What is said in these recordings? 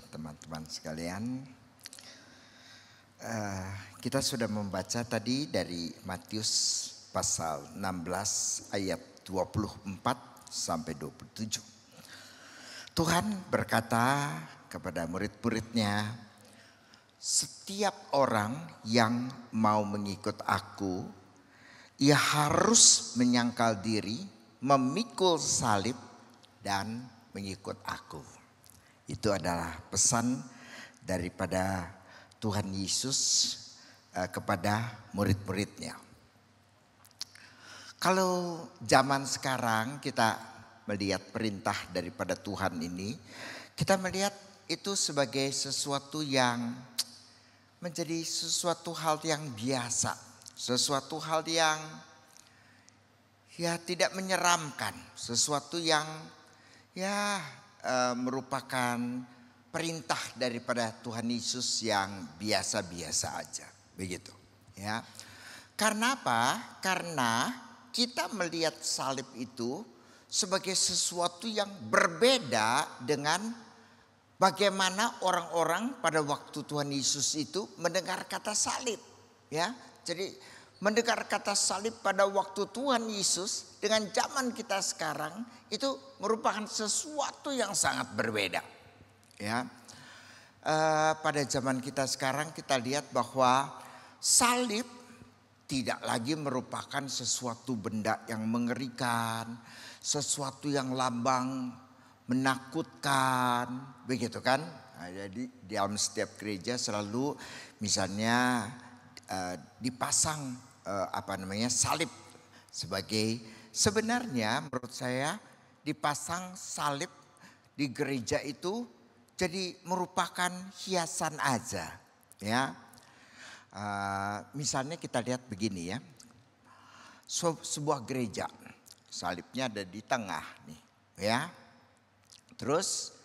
teman-teman sekalian. Kita sudah membaca tadi dari Matius pasal 16 ayat 24 sampai 27. Tuhan berkata kepada murid-muridnya, setiap orang yang mau mengikut aku, ia harus menyangkal diri, memikul salib dan mengikut aku. Itu adalah pesan daripada Tuhan Yesus kepada murid-muridnya. Kalau zaman sekarang kita melihat perintah daripada Tuhan ini, kita melihat itu sebagai sesuatu yang menjadi sesuatu hal yang biasa, sesuatu hal yang tidak menyeramkan, sesuatu yang merupakan perintah daripada Tuhan Yesus yang biasa-biasa aja, begitu ya. Karena apa? Karena kita melihat salib itu sebagai sesuatu yang berbeda dengan bagaimana orang-orang pada waktu Tuhan Yesus itu mendengar kata salib, ya. Jadi mendengar kata salib pada waktu Tuhan Yesus dengan zaman kita sekarang itu merupakan sesuatu yang sangat berbeda. Ya, pada zaman kita sekarang kita lihat bahwa salib tidak lagi merupakan sesuatu benda yang mengerikan, sesuatu yang lambang menakutkan, begitu kan? Nah, jadi di dalam setiap gereja selalu misalnya dipasang salib sebagai, sebenarnya menurut saya dipasang salib di gereja itu jadi merupakan hiasan aja, ya. Misalnya kita lihat begini ya, sebuah gereja salibnya ada di tengah nih, ya. Terus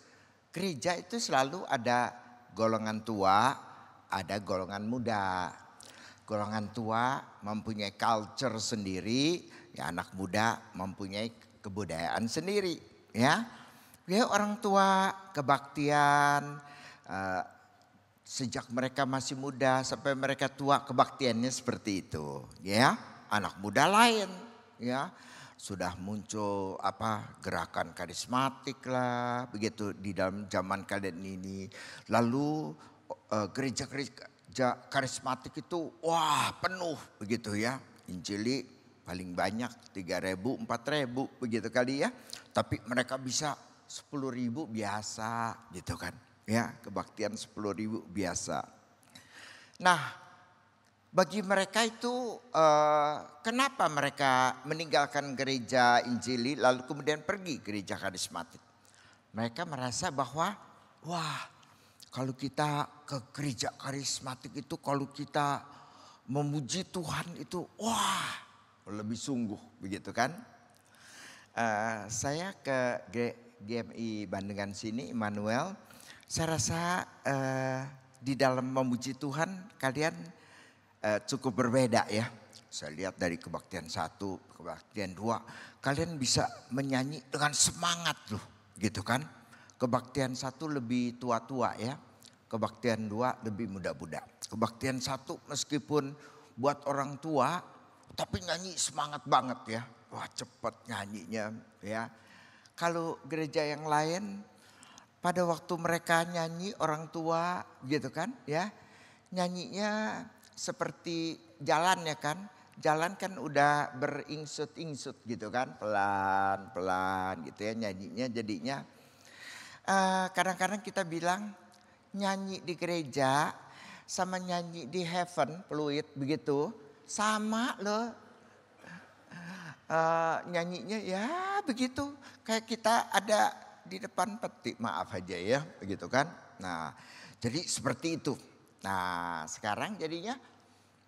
gereja itu selalu ada golongan tua, ada golongan muda. Golongan tua mempunyai culture sendiri, ya anak muda mempunyai kebudayaan sendiri, ya. Ya orang tua kebaktian sejak mereka masih muda sampai mereka tua kebaktiannya seperti itu, ya. Anak muda lain, ya. Sudah muncul gerakan karismatik lah, begitu di dalam zaman kalian ini. Lalu gereja karismatik itu penuh begitu ya. Injili paling banyak 3.000, 4.000 begitu kali ya. Tapi mereka bisa 10.000 biasa gitu kan. Ya, kebaktian 10.000 biasa. Nah, bagi mereka itu kenapa mereka meninggalkan gereja Injili lalu kemudian pergi gereja karismatik? Mereka merasa bahwa kalau kita ke gereja karismatik itu, kalau kita memuji Tuhan itu lebih sungguh begitu kan. Saya ke GMI Bandungan sini, Immanuel. Saya rasa di dalam memuji Tuhan kalian cukup berbeda ya. Saya lihat dari kebaktian 1, kebaktian 2, kalian bisa menyanyi dengan semangat loh, gitu kan. Kebaktian 1 lebih tua-tua ya, kebaktian 2 lebih muda-muda. Kebaktian 1 meskipun buat orang tua, tapi nyanyi semangat banget ya. Wah cepat nyanyinya ya. Kalau gereja yang lain pada waktu mereka nyanyi orang tua gitu kan ya, nyanyinya seperti jalan ya kan. Jalan kan udah beringsut-ingsut gitu kan, pelan-pelan gitu ya nyanyinya jadinya. Kadang-kadang kita bilang nyanyi di gereja sama nyanyi di heaven, fluid begitu, sama loh. Nyanyinya ya begitu, kayak kita ada di depan peti, maaf aja ya begitu kan. Nah jadi seperti itu. Nah sekarang jadinya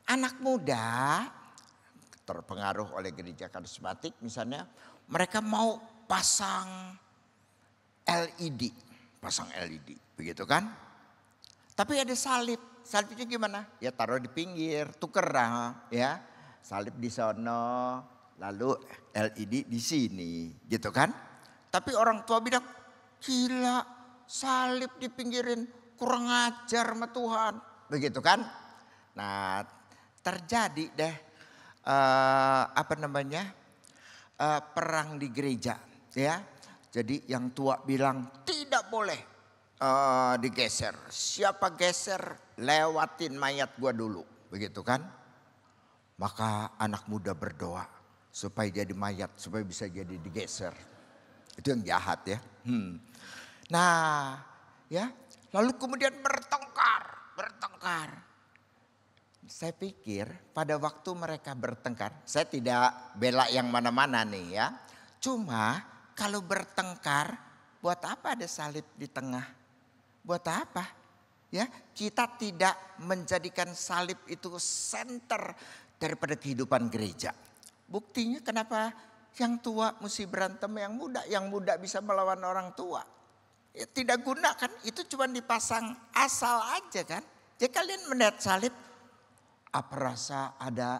anak muda terpengaruh oleh gereja karismatik misalnya, mereka mau pasang LED, begitu kan. Tapi ada salib, salibnya gimana? Ya taruh di pinggir, tukeran ya. Salib di sono, lalu LED di sini, gitu kan. Tapi orang tua bilang, gila salib dipinggirin, kurang ajar sama Tuhan. Begitu kan? Nah, terjadi deh perang di gereja, ya. Jadi yang tua bilang tidak boleh digeser. Siapa geser, lewatin mayat gua dulu, begitu kan? Maka anak muda berdoa supaya jadi mayat, supaya bisa jadi digeser. Itu yang jahat ya. Nah, ya, lalu kemudian bertengkar. Saya pikir pada waktu mereka bertengkar, saya tidak bela yang mana-mana nih ya. Cuma kalau bertengkar, buat apa ada salib di tengah? Buat apa? Ya, kita tidak menjadikan salib itu center daripada kehidupan gereja. Buktinya kenapa yang tua mesti berantem yang muda bisa melawan orang tua. Ya, tidak guna kan, itu cuma dipasang asal aja kan. Jadi kalian melihat salib, apa rasa ada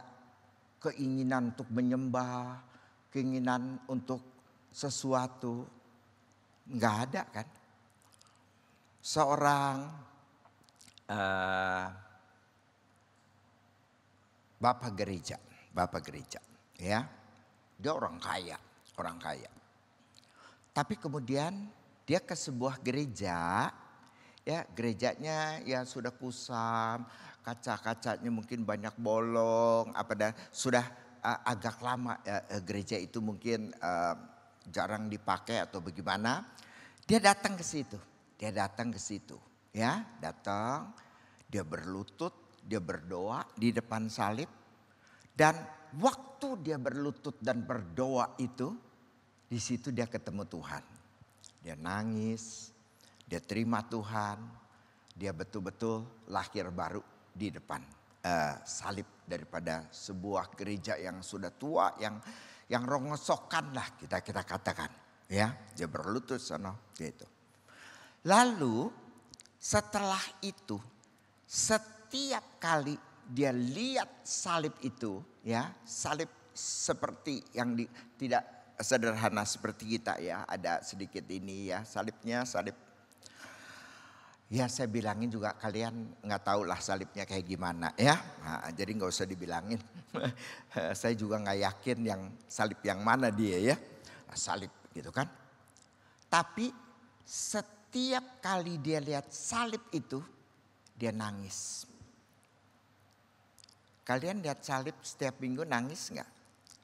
keinginan untuk menyembah, keinginan untuk sesuatu? Enggak ada kan. Seorang bapak gereja, ya, dia orang kaya. Tapi kemudian dia ke sebuah gereja, ya gerejanya ya sudah kusam, kaca-kacanya mungkin banyak bolong, dan sudah agak lama gereja itu mungkin jarang dipakai atau bagaimana. Dia datang ke situ, ya datang, dia berlutut, dia berdoa di depan salib, dan waktu dia berlutut dan berdoa itu, di situ dia ketemu Tuhan. Dia nangis, dia terima Tuhan, dia betul-betul lahir baru di depan salib daripada sebuah gereja yang sudah tua, yang rongsokan lah kita katakan, ya. Dia berlutut sana gitu. Lalu setelah itu, setiap kali dia lihat salib itu, ya, salib seperti yang tidak sederhana seperti kita ya, ada sedikit ini ya, salibnya salib. Ya saya bilangin juga kalian nggak tahu lah salibnya kayak gimana ya. Nah, jadi nggak usah dibilangin. Saya juga nggak yakin yang salib yang mana dia ya. Salib gitu kan. Tapi setiap kali dia lihat salib itu, dia nangis. Kalian lihat salib setiap minggu nangis nggak?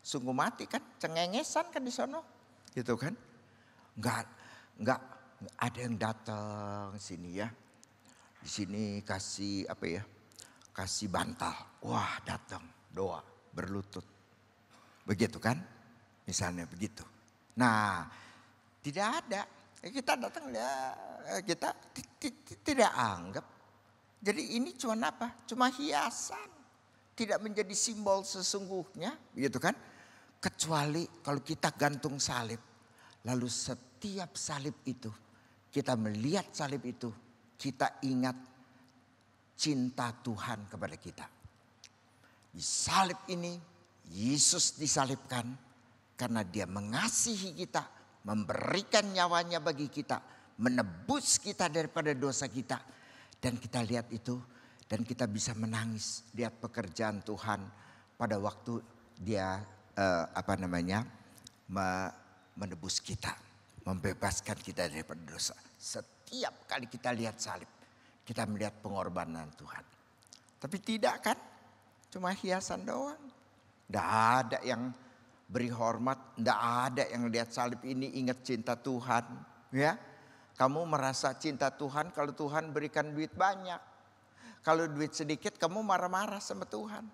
Sungguh mati kan, cengengesan kan di sono, gitu kan? Nggak ada yang datang sini ya. Di sini kasih kasih bantal. Wah datang doa berlutut. Begitu kan? Misalnya begitu. Nah tidak ada. Kita datang ya kita tidak anggap. Jadi ini cuma apa? Cuma hiasan. Tidak menjadi simbol sesungguhnya. Begitu kan? Kecuali kalau kita gantung salib. Lalu setiap salib itu, kita melihat salib itu, kita ingat cinta Tuhan kepada kita. Di salib ini, Yesus disalibkan karena dia mengasihi kita, memberikan nyawanya bagi kita, menebus kita daripada dosa kita. Dan kita lihat itu dan kita bisa menangis lihat pekerjaan Tuhan pada waktu dia menebus kita, membebaskan kita daripada dosa. Setiap kali kita lihat salib, kita melihat pengorbanan Tuhan. Tapi tidak kan, cuma hiasan doang. Tidak ada yang beri hormat, tidak ada yang lihat salib ini ingat cinta Tuhan. Ya, kamu merasa cinta Tuhan kalau Tuhan berikan duit banyak. Kalau duit sedikit kamu marah-marah sama Tuhan.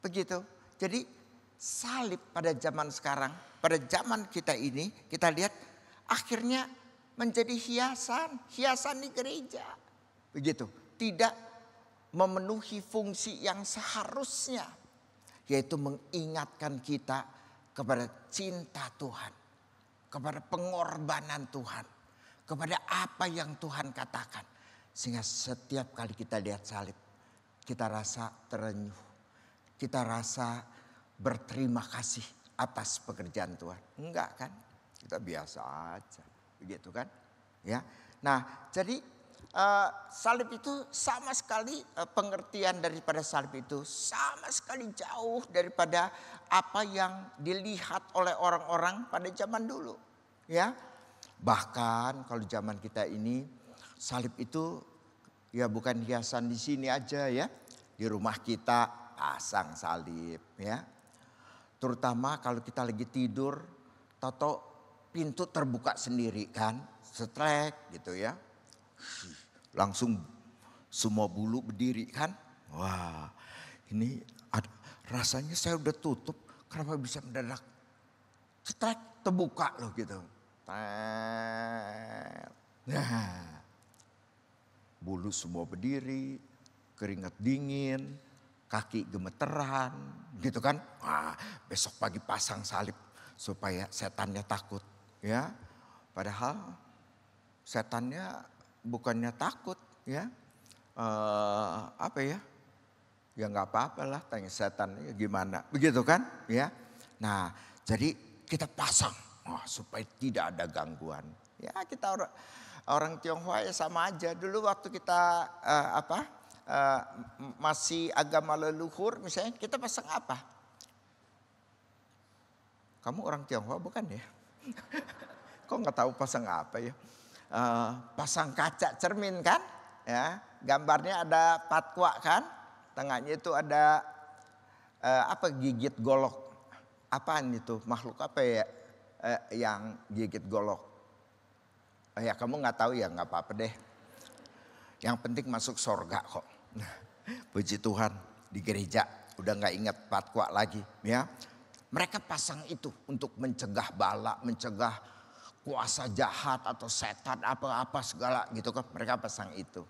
Begitu. Jadi salib pada zaman sekarang, pada zaman kita ini, kita lihat akhirnya menjadi hiasan di gereja. Begitu, tidak memenuhi fungsi yang seharusnya, yaitu mengingatkan kita kepada cinta Tuhan, kepada pengorbanan Tuhan, kepada apa yang Tuhan katakan. Sehingga setiap kali kita lihat salib, kita rasa terenyuh, kita rasa berterima kasih atas pekerjaan Tuhan. Enggak kan? Kita biasa aja. Begitu kan? Ya. Nah, jadi salib itu sama sekali pengertian daripada salib itu sama sekali jauh daripada apa yang dilihat oleh orang-orang pada zaman dulu, ya. Bahkan kalau zaman kita ini salib itu ya bukan hiasan di sini aja ya. Di rumah kita pasang salib ya. Terutama kalau kita lagi tidur, tahu pintu terbuka sendiri kan, setrek gitu ya. Langsung semua bulu berdiri kan. Wah, ini rasanya saya udah tutup, kenapa bisa mendadak cetrek terbuka loh gitu. Nah, bulu semua berdiri, keringat dingin, kaki gemeteran gitu kan. Wah, besok pagi pasang salib supaya setannya takut ya. Padahal setannya bukannya takut ya. Apa ya? Ya nggak apa-apa lah, tanya setannya gimana. Begitu kan ya. Nah, jadi kita pasang supaya tidak ada gangguan. Ya kita orang Tionghoa ya sama aja. Dulu waktu kita masih agama leluhur misalnya kita pasang apa? Kamu orang Tionghoa bukan ya? Kok nggak tahu pasang apa ya? Pasang kaca cermin kan? Ya, gambarnya ada patwa kan? Tengahnya itu ada gigit golok. Apaan itu? Makhluk apa ya yang gigit golok? Ya kamu nggak tahu ya nggak apa-apa deh. Yang penting masuk sorga kok. Puji Tuhan di gereja udah nggak ingat patwa lagi ya. Mereka pasang itu untuk mencegah bala, mencegah kuasa jahat atau setan apa-apa segala gitu kan. Mereka pasang itu.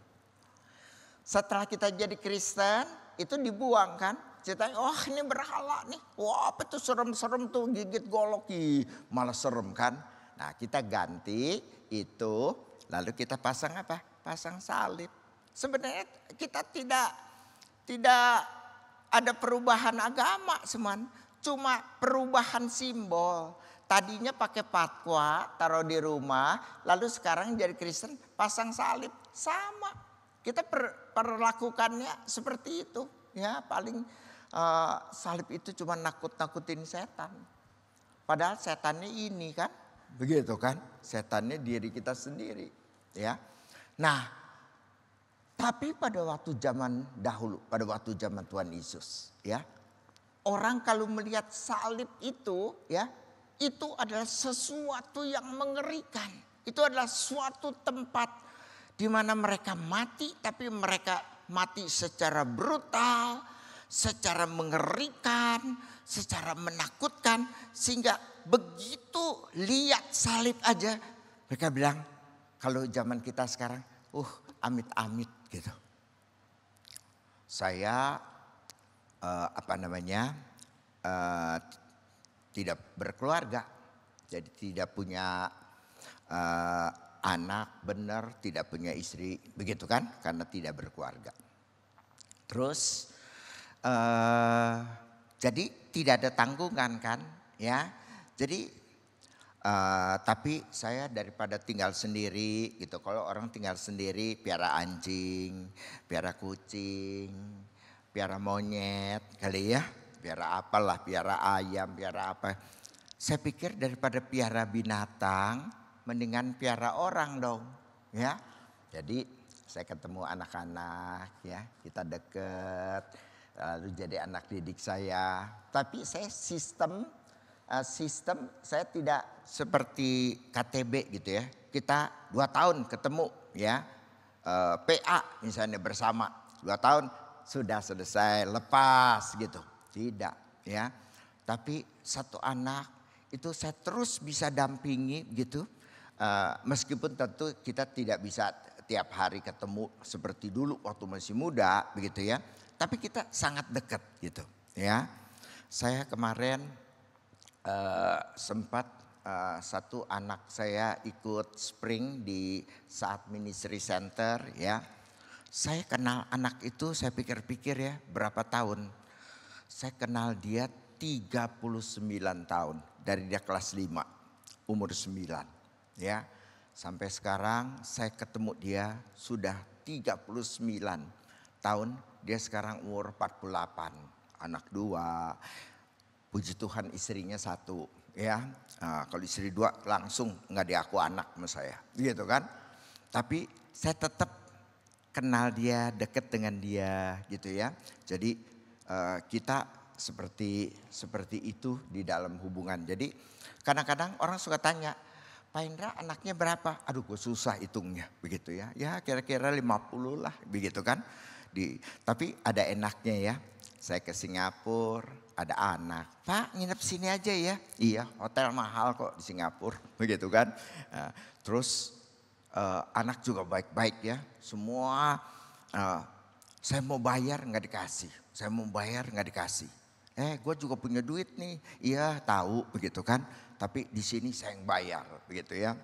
Setelah kita jadi Kristen itu dibuang kan. Ceritanya ini berhala nih. Wah apa tuh serem-serem tuh gigit golok. Malah serem kan. Nah kita ganti itu lalu kita pasang apa? Pasang salib. Sebenarnya kita tidak ada perubahan agama semuanya. Cuma perubahan simbol. Tadinya pakai patwa taruh di rumah. Lalu sekarang jadi Kristen pasang salib. Sama. Kita perlakukannya seperti itu. Ya paling salib itu cuma nakut-nakutin setan. Padahal setannya ini kan. Begitu kan. Setannya diri kita sendiri. Ya. Nah. Tapi pada waktu zaman dahulu. Pada waktu zaman Tuhan Yesus. Ya. Orang kalau melihat salib itu ya, itu adalah sesuatu yang mengerikan. Itu adalah suatu tempat di mana mereka mati, tapi mereka mati secara brutal, secara mengerikan, secara menakutkan. Sehingga begitu lihat salib aja, mereka bilang kalau zaman kita sekarang, amit-amit gitu. Saya tidak berkeluarga, jadi tidak punya anak benar, tidak punya istri, begitu kan? Karena tidak berkeluarga. Terus jadi tidak ada tanggungan kan, ya. Jadi tapi saya daripada tinggal sendiri gitu. Kalau orang tinggal sendiri, piara anjing, piara kucing, piara monyet kali ya, piara apalah, piara ayam, piara apa. Saya pikir daripada piara binatang, mendingan piara orang dong, ya. Jadi saya ketemu anak-anak, ya, kita deket, lalu jadi anak didik saya. Tapi saya sistem saya tidak seperti KTB gitu ya. Kita 2 tahun ketemu, ya, PA misalnya bersama 2 tahun. Sudah selesai, lepas gitu. Tidak ya. Tapi satu anak itu saya terus bisa dampingi gitu. Meskipun tentu kita tidak bisa tiap hari ketemu seperti dulu waktu masih muda begitu ya. Tapi kita sangat dekat gitu ya. Saya kemarin sempat satu anak saya ikut spring di saat ministry center ya. Saya kenal anak itu, saya pikir-pikir ya berapa tahun. Saya kenal dia 39 tahun. Dari dia kelas 5, umur 9. Ya, Sampai sekarang saya ketemu dia sudah 39 tahun. Dia sekarang umur 48, anak 2. Puji Tuhan istrinya 1 ya. Nah, kalau istri 2 langsung nggak diaku anak sama saya gitu kan. Tapi saya tetap kenal dia, deket dengan dia gitu ya. Jadi kita seperti itu di dalam hubungan. Jadi kadang-kadang orang suka tanya, Pak Indra anaknya berapa? Aduh gue susah hitungnya begitu ya. Ya kira-kira 50 lah begitu kan. Tapi ada enaknya ya. Saya ke Singapura ada anak. Pak nginep sini aja ya. Iya hotel mahal kok di Singapura begitu kan. Terus anak juga baik-baik ya. Semua saya mau bayar nggak dikasih. Saya mau bayar nggak dikasih. Gue juga punya duit nih. Iya tahu begitu kan. Tapi di sini saya yang bayar begitu ya.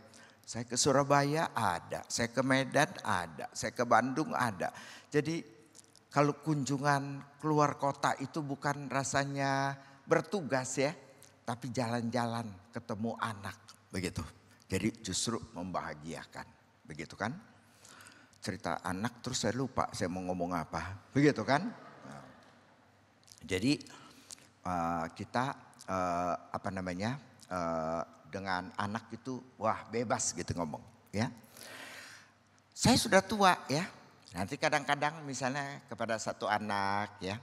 Saya ke Surabaya ada, saya ke Medan ada, saya ke Bandung ada. Jadi kalau kunjungan keluar kota itu bukan rasanya bertugas ya. Tapi jalan-jalan ketemu anak begitu. Jadi justru membahagiakan begitu kan. Cerita anak terus saya lupa saya mau ngomong apa begitu kan. Nah, jadi kita dengan anak itu wah bebas gitu ngomong ya. Saya sudah tua ya. Nanti kadang-kadang misalnya kepada satu anak ya.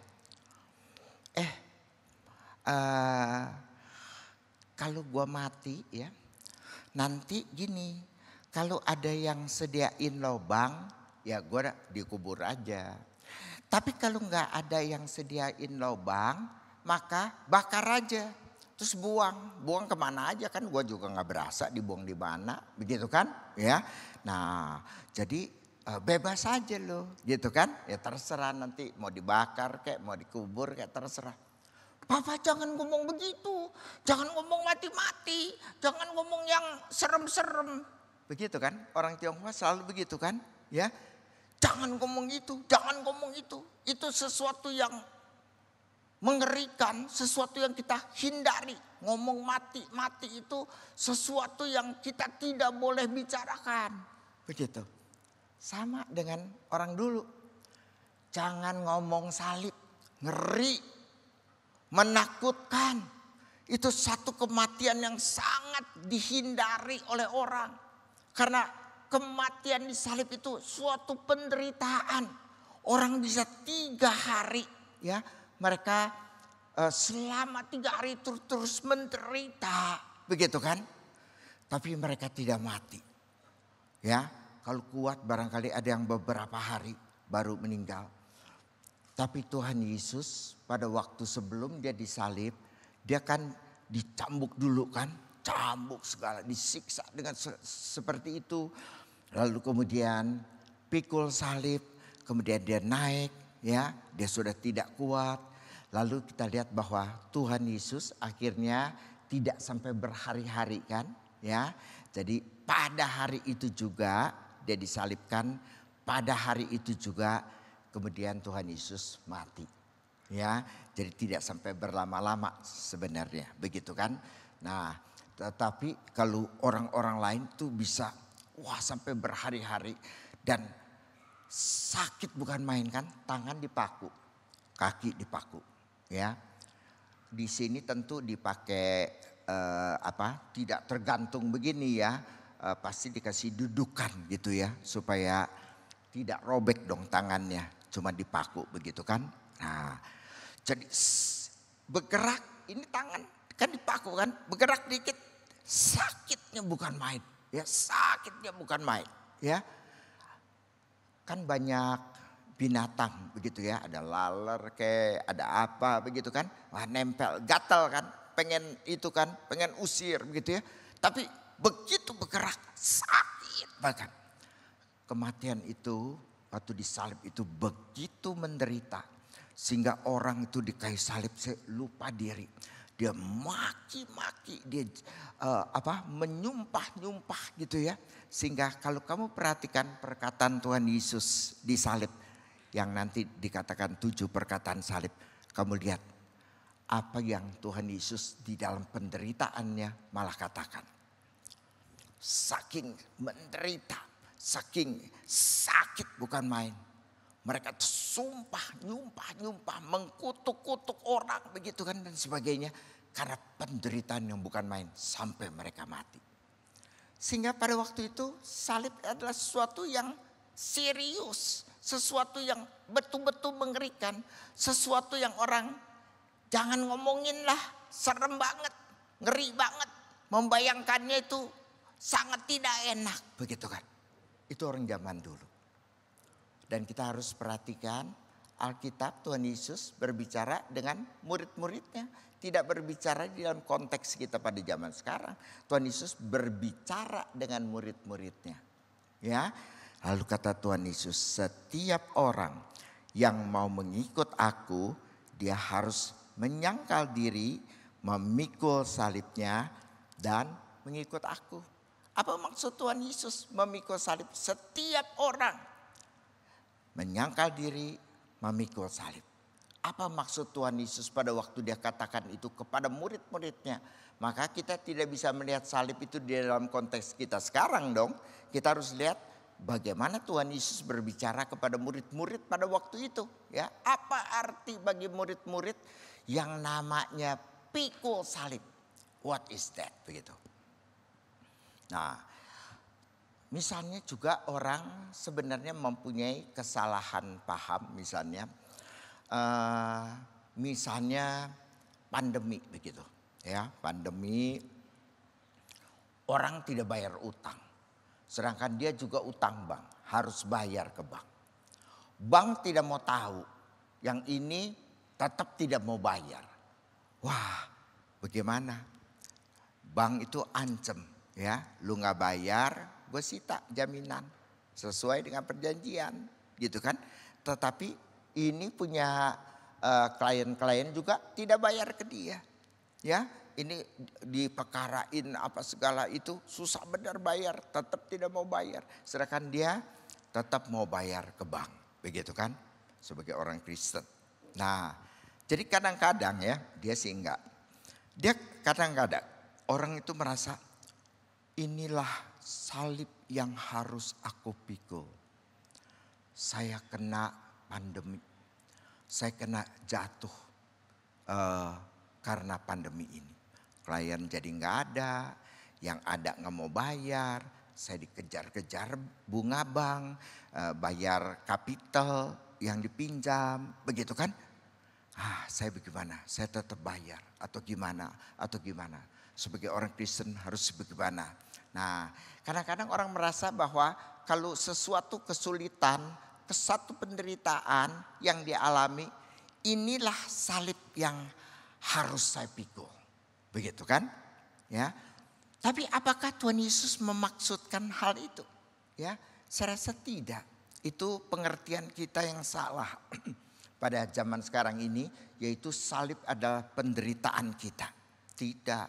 Kalau gua mati ya. Nanti gini. Kalau ada yang sediain lobang ya gua dikubur aja. Tapi kalau nggak ada yang sediain lobang maka bakar aja. Terus buang kemana aja kan gue juga gak berasa dibuang di mana begitu kan ya. Nah jadi bebas aja loh gitu kan. Ya terserah nanti mau dibakar kayak mau dikubur kayak terserah. Papa jangan ngomong begitu, jangan ngomong mati-mati, jangan ngomong yang serem-serem. Begitu kan orang Tionghoa selalu begitu kan ya. Jangan ngomong itu, jangan ngomong itu. Itu sesuatu yang mengerikan, sesuatu yang kita hindari. Ngomong mati itu sesuatu yang kita tidak boleh bicarakan. Begitu. Sama dengan orang dulu. Jangan ngomong salib, ngeri, menakutkan. Itu satu kematian yang sangat dihindari oleh orang. Karena kematian di salib itu suatu penderitaan. Orang bisa 3 hari ya. Mereka selama 3 hari terus menderita. Begitu kan. Tapi mereka tidak mati. Ya, kalau kuat barangkali ada yang beberapa hari baru meninggal. Tapi Tuhan Yesus pada waktu sebelum dia disalib. Dia kan dicambuk dulu kan. Cambuk segala, disiksa dengan seperti itu. Lalu kemudian pikul salib. Kemudian dia naik ya. Dia sudah tidak kuat. Lalu kita lihat bahwa Tuhan Yesus akhirnya tidak sampai berhari-hari kan ya. Jadi pada hari itu juga dia disalibkan. Pada hari itu juga kemudian Tuhan Yesus mati. Ya, jadi tidak sampai berlama-lama sebenarnya begitu kan. Nah tetapi kalau orang-orang lain tuh bisa wah sampai berhari-hari. Dan sakit bukan main kan. Tangan dipaku, kaki dipaku. Ya, di sini tentu dipakai tidak tergantung begini ya, pasti dikasih dudukan gitu ya supaya tidak robek dong tangannya, cuma dipaku begitu kan. Nah, jadi bergerak ini tangan kan dipaku kan, bergerak dikit sakitnya bukan main, ya sakitnya bukan main, ya kan banyak binatang begitu ya, ada laler kayak ada apa begitu kan, wah nempel gatal kan, pengen itu kan, pengen usir begitu ya, tapi begitu bergerak sakit bahkan. Kematian itu waktu disalib itu begitu menderita sehingga orang itu di kayu salib lupa diri, dia maki-maki, dia menyumpah-nyumpah gitu ya, sehingga kalau kamu perhatikan perkataan Tuhan Yesus di salib yang nanti dikatakan 7 perkataan salib. Kamu lihat apa yang Tuhan Yesus di dalam penderitaannya malah katakan. saking menderita, saking sakit bukan main. Mereka nyumpah, mengkutuk-kutuk orang begitu kan dan sebagainya. Karena penderitaan yang bukan main sampai mereka mati. Sehingga pada waktu itu salib adalah sesuatu yang serius. Sesuatu yang betul-betul mengerikan. Sesuatu yang orang jangan ngomongin lah, serem banget, ngeri banget. Membayangkannya itu sangat tidak enak begitu kan. Itu orang zaman dulu. Dan kita harus perhatikan Alkitab Tuhan Yesus berbicara dengan murid-muridnya. Tidak berbicara di dalam konteks kita pada zaman sekarang. Tuhan Yesus berbicara dengan murid-muridnya. Ya, lalu kata Tuhan Yesus, setiap orang yang mau mengikut aku, dia harus menyangkal diri, memikul salibnya dan mengikut aku. Apa maksud Tuhan Yesus memikul salib? Setiap orang menyangkal diri, memikul salib. Apa maksud Tuhan Yesus pada waktu dia katakan itu kepada murid-muridnya? Maka kita tidak bisa melihat salib itu di dalam konteks kita sekarang dong. Kita harus lihat bagaimana Tuhan Yesus berbicara kepada murid-murid pada waktu itu. Ya, apa arti bagi murid-murid yang namanya pikul salib? What is that? Begitu. Nah, misalnya juga orang sebenarnya mempunyai kesalahan paham misalnya. Misalnya pandemi begitu. Ya, pandemi orang tidak bayar utang. Sedangkan dia juga utang bank, harus bayar ke bank. Bank tidak mau tahu, yang ini tetap tidak mau bayar. Wah, bagaimana? Bank itu ancam, ya, lu nggak bayar, gue sita jaminan sesuai dengan perjanjian, gitu kan? Tetapi ini punya klien-klien juga tidak bayar ke dia, ya. Ini dipekarain apa segala itu susah benar bayar, tetap tidak mau bayar. Sedangkan dia tetap mau bayar ke bank, begitu kan? Sebagai orang Kristen. Nah, jadi kadang-kadang ya dia sih enggak. Dia kadang-kadang orang itu merasa inilah salib yang harus aku pikul. Saya kena pandemi, saya kena jatuh karena pandemi ini. Klien jadi nggak ada, yang ada nggak mau bayar, saya dikejar-kejar bunga bank, bayar kapital yang dipinjam, begitu kan? Saya bagaimana? Saya tetap bayar atau gimana? Sebagai orang Kristen harus bagaimana? Nah, kadang-kadang orang merasa bahwa kalau sesuatu kesulitan, satu penderitaan yang dialami, inilah salib yang harus saya pikul. Begitu kan? Ya. Tapi apakah Tuhan Yesus memaksudkan hal itu? Ya, saya rasa tidak. Itu pengertian kita yang salah pada zaman sekarang ini, yaitu salib adalah penderitaan kita. Tidak.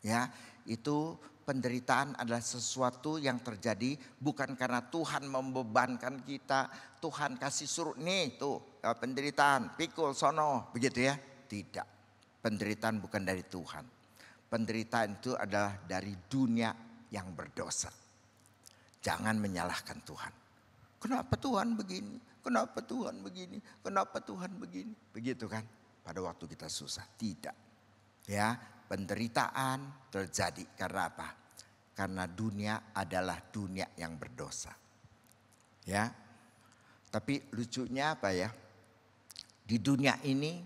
Ya, itu penderitaan adalah sesuatu yang terjadi bukan karena Tuhan membebankan kita, Tuhan kasih suruh nih tuh penderitaan, pikul sono, begitu ya. Tidak. Penderitaan bukan dari Tuhan. Penderitaan itu adalah dari dunia yang berdosa. Jangan menyalahkan Tuhan. Kenapa Tuhan begini? Kenapa Tuhan begini? Kenapa Tuhan begini? Begitu kan? Pada waktu kita susah. Tidak. Ya, penderitaan terjadi karena apa? Karena dunia adalah dunia yang berdosa. Ya. Tapi lucunya apa ya? Di dunia ini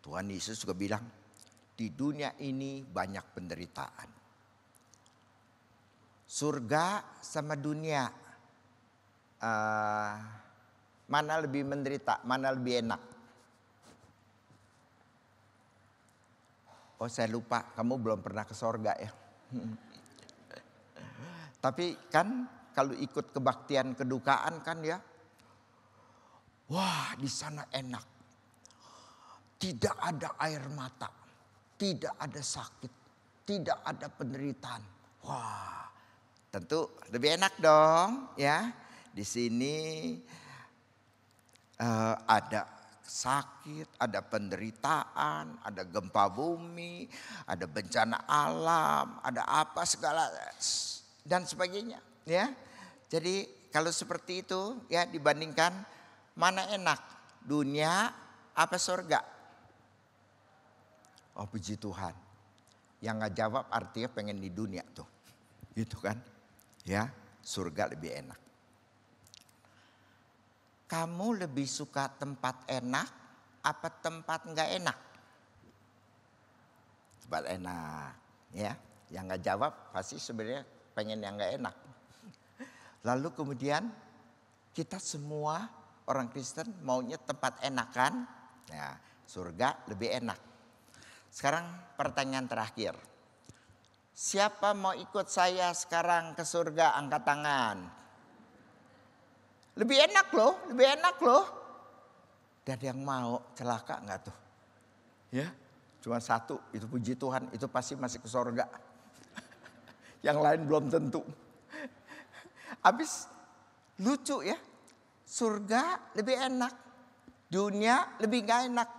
Tuhan Yesus juga bilang, di dunia ini banyak penderitaan. Surga sama dunia, mana lebih menderita, mana lebih enak? Oh, saya lupa, kamu belum pernah ke surga ya. Tapi kan kalau ikut kebaktian kedukaan kan ya, wah di sana enak. Tidak ada air mata, tidak ada sakit, tidak ada penderitaan. Wah, tentu lebih enak dong ya. Di sini ada sakit, ada penderitaan, ada gempa bumi, ada bencana alam, ada apa segala. dan sebagainya, ya. Jadi kalau seperti itu ya dibandingkan mana enak, dunia apa surga? Oh puji Tuhan. Yang nggak jawab artinya pengen di dunia tuh. Gitu kan? Ya, surga lebih enak. Kamu lebih suka tempat enak apa tempat nggak enak? Tempat enak, ya. Yang nggak jawab pasti sebenarnya pengen yang nggak enak. Lalu kemudian kita semua orang Kristen maunya tempat enak kan? Ya, surga lebih enak. Sekarang pertanyaan terakhir. Siapa mau ikut saya sekarang ke surga? Angkat tangan. Lebih enak loh, lebih enak loh. Dan yang mau celaka enggak tuh? Ya, cuma satu, itu puji Tuhan, itu pasti masih ke surga. Yang lain belum tentu. Habis lucu ya, surga lebih enak, dunia lebih gak enak.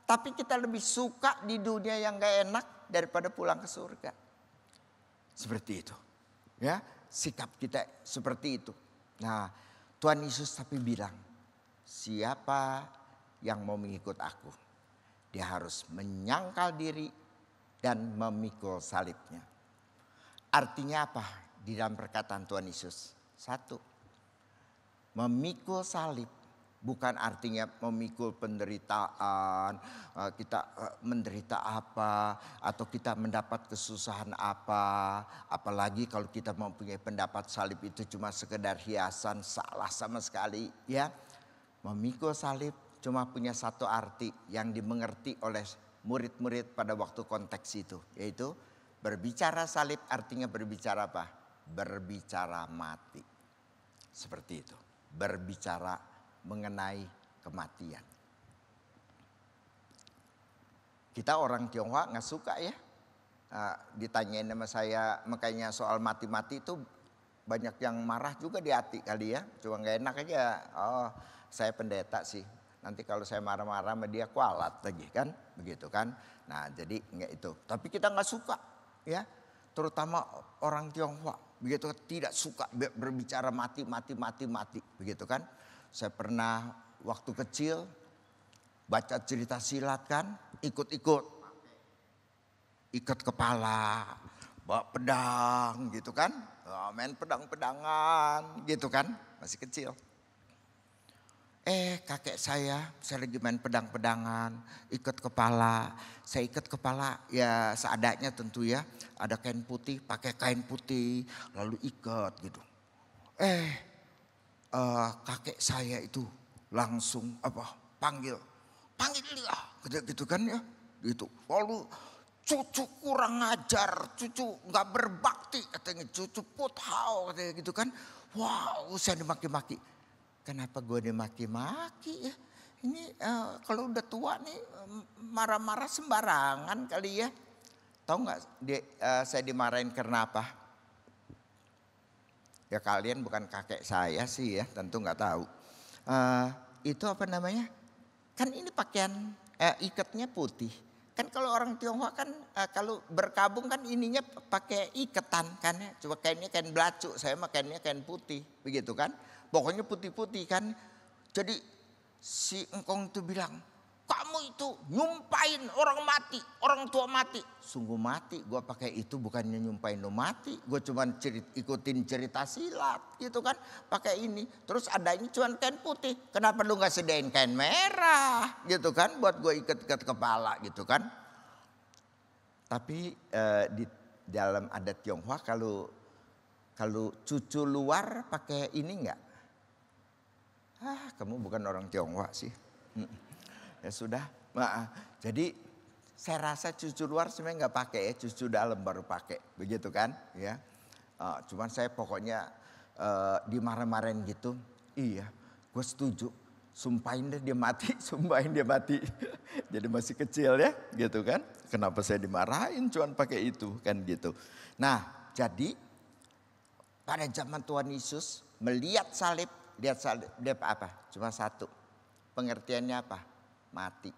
Tapi kita lebih suka di dunia yang gak enak daripada pulang ke surga. Seperti itu. Ya, sikap kita seperti itu. Nah, Tuhan Yesus tapi bilang, siapa yang mau mengikut aku? Dia harus menyangkal diri dan memikul salibnya. Artinya apa di dalam perkataan Tuhan Yesus? Satu, memikul salib bukan artinya memikul penderitaan, kita menderita apa, atau kita mendapat kesusahan apa. Apalagi kalau kita mempunyai pendapat salib itu cuma sekedar hiasan, salah sama sekali. Ya, memikul salib cuma punya satu arti yang dimengerti oleh murid-murid pada waktu konteks itu. Yaitu berbicara salib artinya berbicara apa? Berbicara mati. Seperti itu. Berbicara mengenai kematian. Kita orang Tionghoa nggak suka ya. Ditanyain sama saya makanya soal mati-mati itu banyak yang marah juga di hati kali ya. Cuma nggak enak aja. Oh saya pendeta sih. Nanti kalau saya marah-marah sama dia kualat lagi kan. Begitu kan. Nah jadi nggak itu. Tapi kita nggak suka ya. Terutama orang Tionghoa. Begitu tidak suka berbicara mati. Begitu kan. Saya pernah waktu kecil baca cerita silat kan, ikut-ikut. Ikat kepala, bawa pedang gitu kan. Main pedang-pedangan gitu kan, masih kecil. Kakek saya lagi main pedang-pedangan, ikat kepala. Saya ikat kepala ya seadanya tentu ya. Ada kain putih, pakai kain putih, lalu ikat gitu. Kakek saya itu langsung panggil dia gitu kan ya gitu. Lalu cucu kurang ajar, cucu nggak berbakti katanya, cucu puthau katanya gitu kan. Wow, saya dimaki-maki. Kenapa gue dimaki-maki ya? Ini kalau udah tua nih marah-marah sembarangan kali ya. Tahu nggak saya dimarahin karena apa? Ya kalian bukan kakek saya sih ya, tentu nggak tahu. Itu apa namanya? Kan ini pakaian ikatnya putih. Kan kalau orang Tionghoa kan kalau berkabung kan ininya pakai iketan kan ya. Coba kainnya kain belacu, saya mah kainnya kain putih, begitu kan? Pokoknya putih-putih kan. Jadi si engkong itu bilang, kamu itu nyumpain orang mati, orang tua mati. Sungguh mati, gue pakai itu bukannya nyumpain lo mati. Gue cuma ikutin cerita silat gitu kan. Pakai ini, terus adanya cuma kain putih. Kenapa lu gak sediain kain merah gitu kan. Buat gue ikat-ikat kepala gitu kan. Tapi di dalam adat Tionghoa kalau cucu luar pakai ini enggak? Kamu bukan orang Tionghoa sih. Ya sudah, jadi saya rasa cucu luar sebenarnya nggak pakai ya, cucu dalam baru pakai, begitu kan? Ya, cuman saya pokoknya dimarah-marahin gitu, iya, gue setuju, sumpahin deh dia mati, sumpahin dia mati, jadi masih kecil ya, gitu kan? Kenapa saya dimarahin, cuman pakai itu kan gitu. Nah, jadi pada zaman Tuhan Yesus melihat salib, lihat salib, dia apa? Cuma satu, pengertiannya apa? Mati.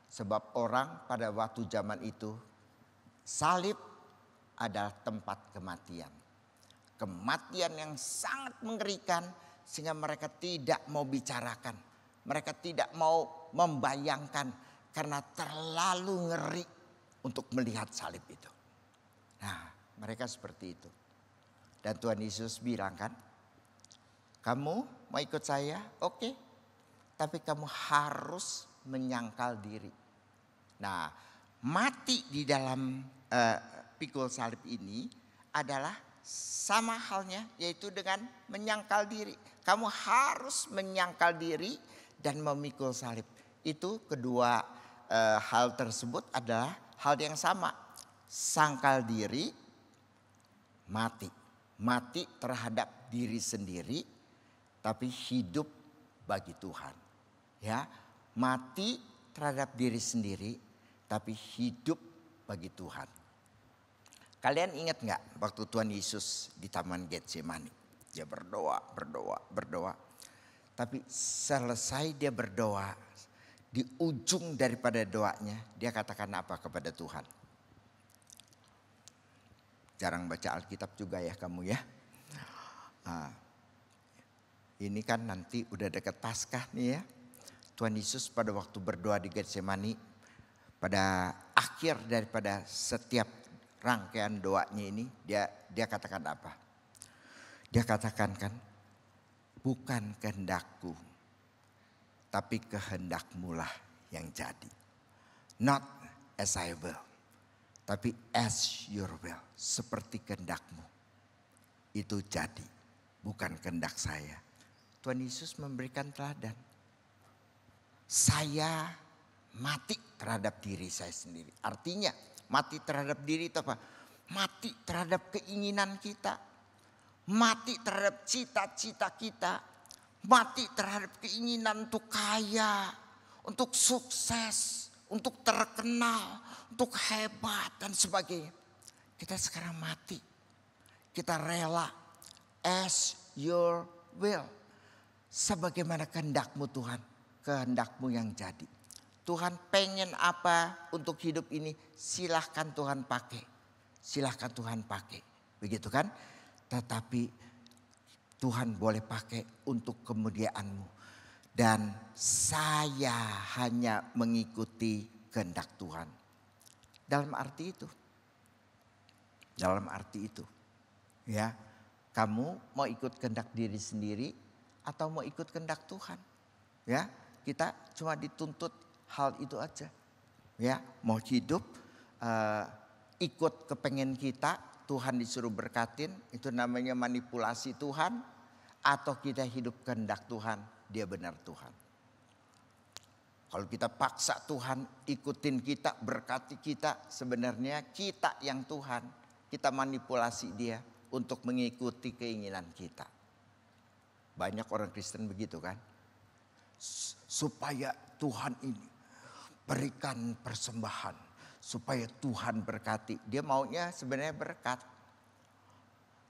Sebab orang pada waktu zaman itu salib adalah tempat kematian. Kematian yang sangat mengerikan sehingga mereka tidak mau bicarakan. Mereka tidak mau membayangkan karena terlalu ngeri untuk melihat salib itu. Nah, mereka seperti itu. Dan Tuhan Yesus bilang kan, kamu mau ikut saya? Oke. Tapi kamu harus menyangkal diri. Nah, mati di dalam pikul salib ini adalah sama halnya, yaitu dengan menyangkal diri. Kamu harus menyangkal diri dan memikul salib. Itu kedua hal tersebut adalah hal yang sama. Sangkal diri, mati. Mati terhadap diri sendiri, tapi hidup bagi Tuhan. Ya, mati terhadap diri sendiri, tapi hidup bagi Tuhan. Kalian ingat nggak waktu Tuhan Yesus di Taman Getsemani? Dia berdoa. Tapi selesai dia berdoa, di ujung daripada doanya dia katakan apa kepada Tuhan? Jarang baca Alkitab juga ya kamu ya. Ini kan nanti udah dekat Paskah nih ya. Tuhan Yesus pada waktu berdoa di Getsemani, pada akhir daripada setiap rangkaian doanya ini dia katakan apa? Dia katakan kan, bukan kehendakku, tapi kehendakmu lah yang jadi. Not as I will, tapi as your will. Seperti kehendakmu. Itu jadi, bukan kehendak saya. Tuhan Yesus memberikan teladan. Saya mati terhadap diri saya sendiri. Artinya mati terhadap diri itu apa? Mati terhadap keinginan kita. Mati terhadap cita-cita kita. Mati terhadap keinginan untuk kaya, untuk sukses, untuk terkenal, untuk hebat dan sebagainya. Kita sekarang mati. Kita rela as your will. Sebagaimana kehendakmu Tuhan, kehendakmu yang jadi. Tuhan pengen apa untuk hidup ini, silahkan Tuhan pakai. Silahkan Tuhan pakai. Begitu kan? Tetapi Tuhan boleh pakai untuk kemuliaan-Mu. Dan saya hanya mengikuti kehendak Tuhan. Dalam arti itu. Dalam arti itu. Ya, kamu mau ikut kehendak diri sendiri atau mau ikut kehendak Tuhan? Ya, kita cuma dituntut hal itu aja. Ya, mau hidup ikut kepengen kita, Tuhan disuruh berkatin, itu namanya manipulasi Tuhan. Atau kita hidup kehendak Tuhan, dia benar Tuhan. Kalau kita paksa Tuhan ikutin kita, berkati kita, sebenarnya kita yang Tuhan. Kita manipulasi dia untuk mengikuti keinginan kita. Banyak orang Kristen begitu kan. Supaya Tuhan ini berikan persembahan. Supaya Tuhan berkati. Dia maunya sebenarnya berkat.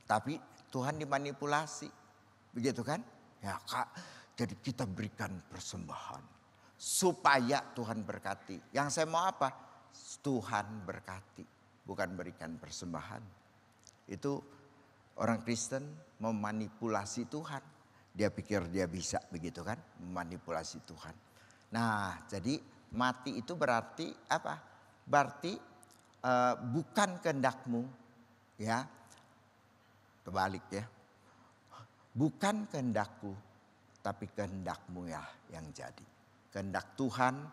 Tapi Tuhan dimanipulasi. Begitu kan? Ya Kak, jadi kita berikan persembahan. Supaya Tuhan berkati. Yang saya mau apa? Tuhan berkati. Bukan berikan persembahan. Itu orang Kristen memanipulasi Tuhan. Dia pikir dia bisa begitu kan? Memanipulasi Tuhan. Nah jadi mati itu berarti apa? Berarti bukan kehendakmu. Ya. Terbalik ya. Bukan kehendakku, tapi kehendakmu ya yang jadi. Kehendak Tuhan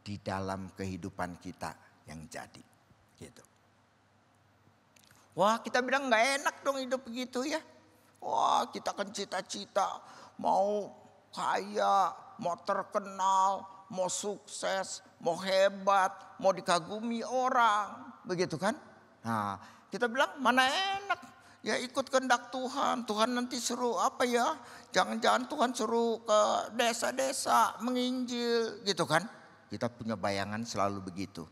di dalam kehidupan kita yang jadi. Gitu. Wah kita bilang gak enak dong hidup begitu ya. Wah kita kan cita-cita mau kaya, mau terkenal, mau sukses, mau hebat, mau dikagumi orang. Begitu kan? Nah kita bilang mana enak. Ya ikut kehendak Tuhan. Tuhan nanti suruh apa ya? Jangan-jangan Tuhan suruh ke desa-desa menginjil gitu kan. Kita punya bayangan selalu begitu.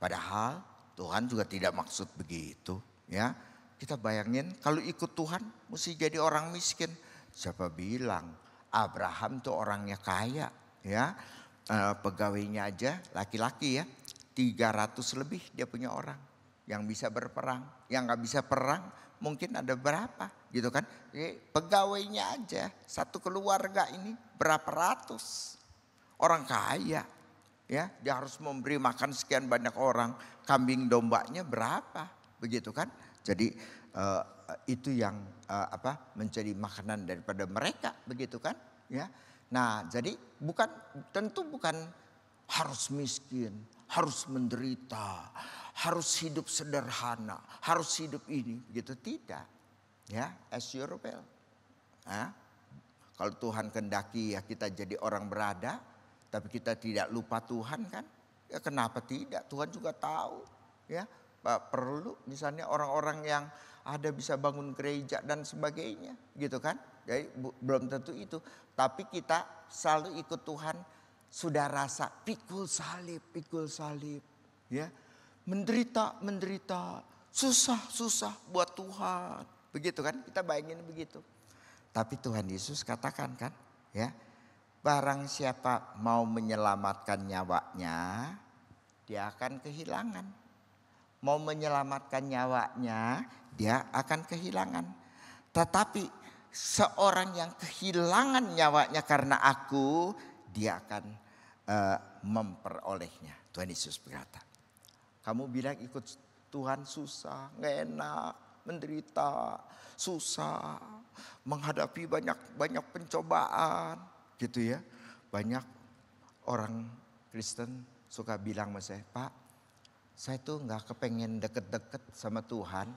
Padahal Tuhan juga tidak maksud begitu ya. Kita bayangin kalau ikut Tuhan mesti jadi orang miskin. Siapa bilang Abraham tuh orangnya kaya ya. Pegawainya aja laki-laki ya. 300 lebih dia punya orang. yang bisa berperang, yang nggak bisa perang mungkin ada berapa gitu kan. Pegawainya aja satu keluarga ini berapa ratus, orang kaya ya, dia harus memberi makan sekian banyak orang, kambing dombanya berapa begitu kan. Jadi itu yang menjadi makanan daripada mereka begitu kan ya. Nah jadi tentu bukan harus miskin, harus menderita, harus hidup sederhana, harus hidup ini gitu, tidak ya, as you will. Kalau Tuhan kehendaki ya kita jadi orang berada, tapi kita tidak lupa Tuhan kan, ya kenapa tidak, Tuhan juga tahu ya. Perlu misalnya orang-orang yang ada bisa bangun gereja dan sebagainya gitu kan. Jadi belum tentu itu, tapi kita selalu ikut Tuhan. Sudah rasa pikul salib ya, menderita susah buat Tuhan begitu kan, kita bayangin begitu. Tapi Tuhan Yesus katakan kan ya, barang siapa mau menyelamatkan nyawanya, dia akan kehilangan. Mau menyelamatkan nyawanya, dia akan kehilangan. Tetapi seorang yang kehilangan nyawanya karena aku, dia akan memperolehnya. Tuhan Yesus berkata, kamu bilang ikut Tuhan susah, gak enak, menderita, susah, menghadapi banyak pencobaan gitu ya. Banyak orang Kristen suka bilang sama saya, Pak, saya tuh gak kepengen deket-deket sama Tuhan.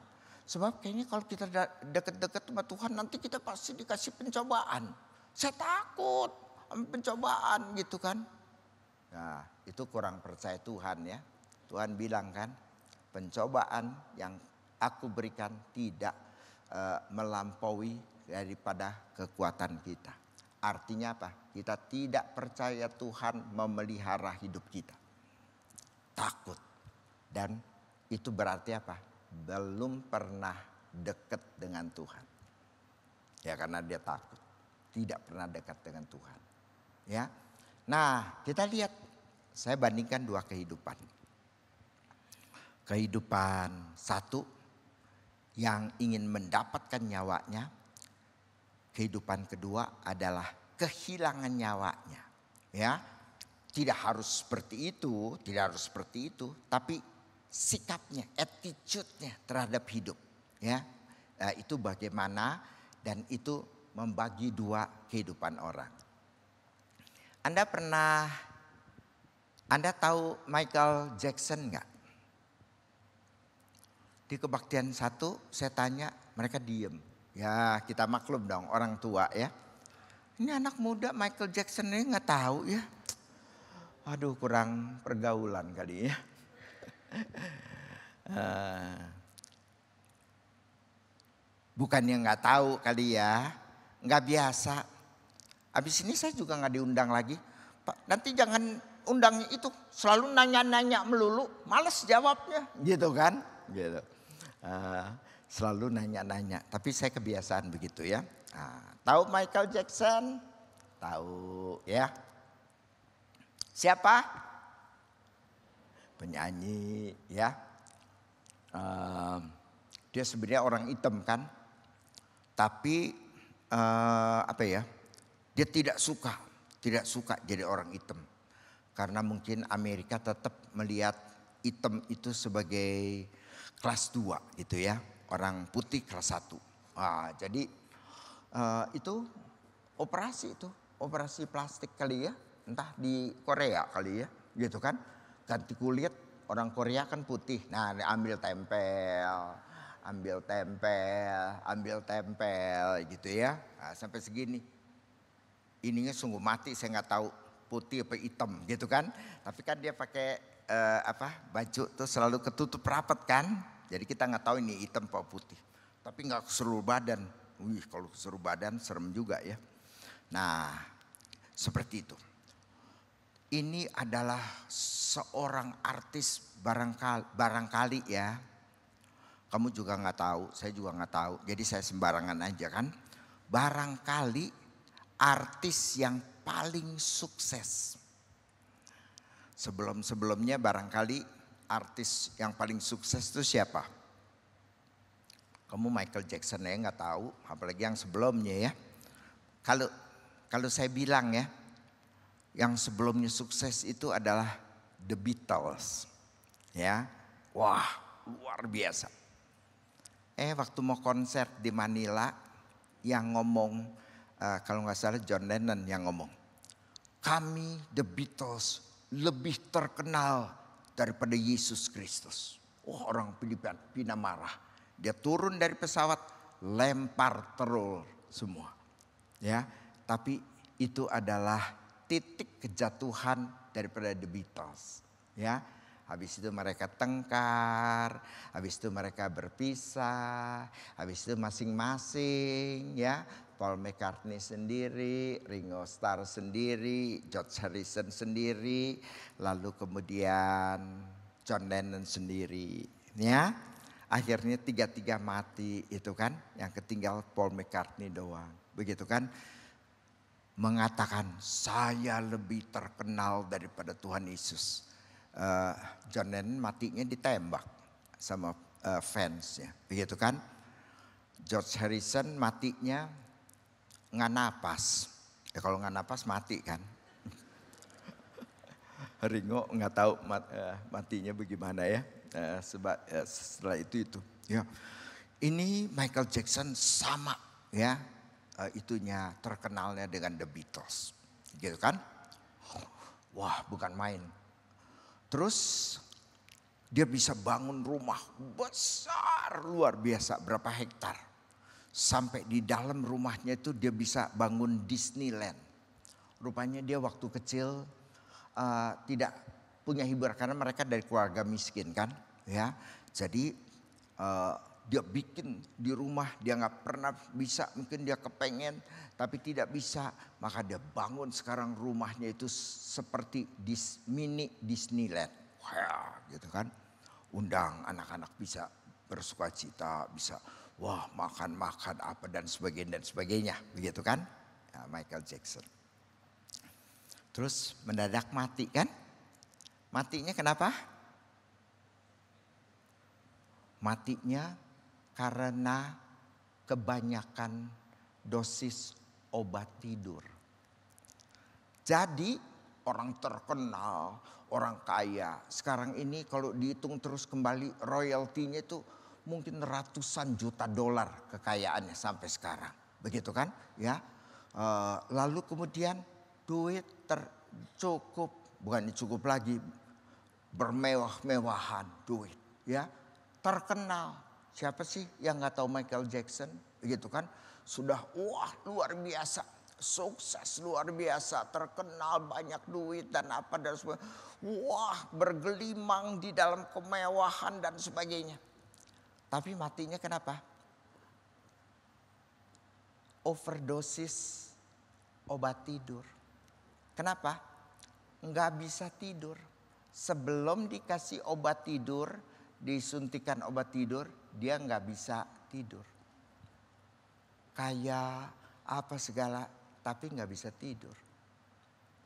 Sebab kayaknya kalau kita deket-deket sama Tuhan nanti kita pasti dikasih pencobaan. Saya takut sama pencobaan gitu kan. Nah itu kurang percaya Tuhan ya. Tuhan bilang kan, pencobaan yang aku berikan tidak melampaui daripada kekuatan kita. Artinya apa? Kita tidak percaya Tuhan memelihara hidup kita. Takut. Dan itu berarti apa? Belum pernah dekat dengan Tuhan. Ya karena dia takut. Tidak pernah dekat dengan Tuhan. Ya. Nah kita lihat. Saya bandingkan dua kehidupan. Kehidupan satu yang ingin mendapatkan nyawanya. Kehidupan kedua adalah kehilangan nyawanya. Ya. Tidak harus seperti itu. Tapi sikapnya, attitude-nya terhadap hidup. Ya, itu bagaimana dan itu membagi dua kehidupan orang. Anda tahu Michael Jackson nggak? Di kebaktian satu saya tanya, mereka diem. Ya kita maklum dong orang tua ya. Ini anak muda Michael Jackson ini nggak tahu ya. Aduh kurang pergaulan kali ya. Bukannya nggak tahu kali ya, nggak biasa. Habis ini saya juga nggak diundang lagi. Pak, nanti jangan undangnya itu, selalu nanya-nanya melulu, males jawabnya, gitu kan? Gitu. Selalu nanya-nanya. Tapi saya kebiasaan begitu ya. Tahu Michael Jackson? Tahu ya. Siapa? Penyanyi ya. Dia sebenarnya orang hitam kan. Tapi dia tidak suka jadi orang hitam. Karena mungkin Amerika tetap melihat hitam itu sebagai kelas 2 gitu ya. Orang putih kelas 1. Jadi itu operasi plastik kali ya. Entah di Korea kali ya gitu kan. Ganti kulit, orang Korea kan putih. Nah ambil tempel gitu ya. Nah, sampai segini. Ininya sungguh mati, saya nggak tahu putih apa hitam gitu kan. Tapi kan dia pakai baju tuh selalu ketutup rapat kan. Jadi kita nggak tahu ini hitam apa putih. Tapi nggak ke seluruh badan. Kalau ke seluruh badan serem juga ya. Nah seperti itu. Ini adalah seorang artis barangkali ya. Kamu juga nggak tahu, saya juga nggak tahu. Jadi saya sembarangan aja kan. Barangkali artis yang paling sukses. Sebelumnya barangkali artis yang paling sukses itu siapa? Kamu Michael Jackson ya nggak tahu, apalagi yang sebelumnya ya. Kalau saya bilang ya, yang sebelumnya sukses itu adalah The Beatles. Ya, wah luar biasa. Waktu mau konser di Manila, yang ngomong kalau nggak salah John Lennon yang ngomong, kami The Beatles lebih terkenal daripada Yesus Kristus. Orang Filipina marah. Dia turun dari pesawat, lempar telur semua. Ya, tapi itu adalah titik kejatuhan daripada The Beatles. Ya, habis itu mereka tengkar, habis itu mereka berpisah, habis itu masing-masing ya. Paul McCartney sendiri, Ringo Starr sendiri, George Harrison sendiri, lalu kemudian John Lennon sendiri. Ya, akhirnya tiga-tiga mati itu kan, yang ketinggal Paul McCartney doang. Begitu kan, mengatakan saya lebih terkenal daripada Tuhan Yesus. John Lennon matinya ditembak sama fansnya, begitu kan. George Harrison matinya nggak napas, ya kalau nggak napas mati kan. Ringo nggak tahu matinya bagaimana ya. Setelah itu ya. Ini Michael Jackson sama ya, itunya terkenalnya dengan The Beatles, gitu kan. Wah bukan main. Terus dia bisa bangun rumah besar luar biasa, berapa hektar. Sampai di dalam rumahnya itu dia bisa bangun Disneyland. Rupanya dia waktu kecil tidak punya hiburan karena mereka dari keluarga miskin kan. Ya, jadi dia bikin di rumah, dia nggak pernah bisa, mungkin dia kepengen tapi tidak bisa, maka dia bangun sekarang rumahnya itu seperti mini Disneyland. Wah, gitu kan. Undang anak-anak bisa bersukacita, bisa wah makan-makan apa dan sebagainya, begitu kan? Ya, Michael Jackson. Terus mendadak mati kan? Matinya kenapa? Matinya karena kebanyakan dosis obat tidur. Jadi orang terkenal, orang kaya, sekarang ini kalau dihitung terus kembali royaltinya itu mungkin ratusan juta dolar kekayaannya sampai sekarang. Begitu kan? Ya. Lalu kemudian duit tercukup, bukan cukup lagi, bermewah-mewahan duit. Ya, terkenal. Siapa sih yang nggak tahu Michael Jackson? Begitu kan? Sudah wah luar biasa, sukses luar biasa, terkenal, banyak duit dan apa dan sebagainya. Wah bergelimang di dalam kemewahan dan sebagainya. Tapi matinya kenapa? Overdosis obat tidur. Kenapa? Nggak bisa tidur. Sebelum dikasih obat tidur, disuntikan obat tidur, dia nggak bisa tidur. Kayak apa segala, tapi nggak bisa tidur.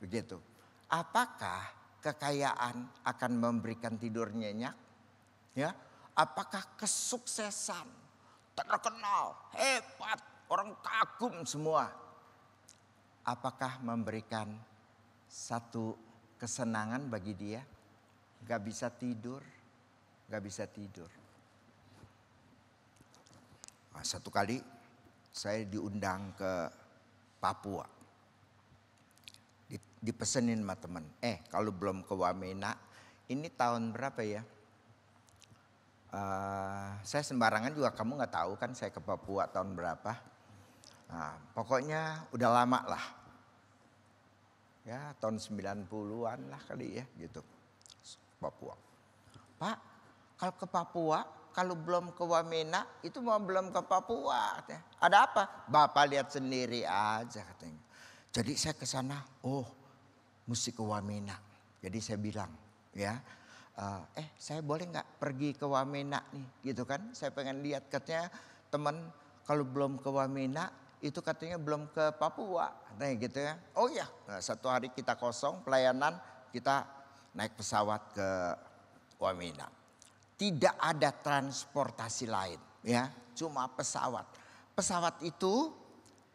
Begitu. Apakah kekayaan akan memberikan tidur nyenyak? Ya. Apakah kesuksesan, terkenal, hebat, orang kagum semua, apakah memberikan satu kesenangan bagi dia? Gak bisa tidur, gak bisa tidur. Nah, satu kali saya diundang ke Papua. Dipesenin sama teman, kalau belum ke Wamena, ini tahun berapa ya? Saya sembarangan juga, kamu nggak tahu kan saya ke Papua tahun berapa. Nah, pokoknya udah lama lah. Ya tahun 90-an lah kali ya gitu. Papua. Pak, kalau ke Papua, kalau belum ke Wamena, itu mau belum ke Papua. Ada apa? Bapak lihat sendiri aja katanya. Jadi saya ke sana, mesti ke Wamena. Jadi saya bilang, ya. Saya boleh nggak pergi ke Wamena nih, gitu kan? Saya pengen lihat, katanya teman kalau belum ke Wamena itu katanya belum ke Papua, nah gitu ya. Oh ya, satu hari kita kosong pelayanan, kita naik pesawat ke Wamena. Tidak ada transportasi lain, ya, cuma pesawat. Pesawat itu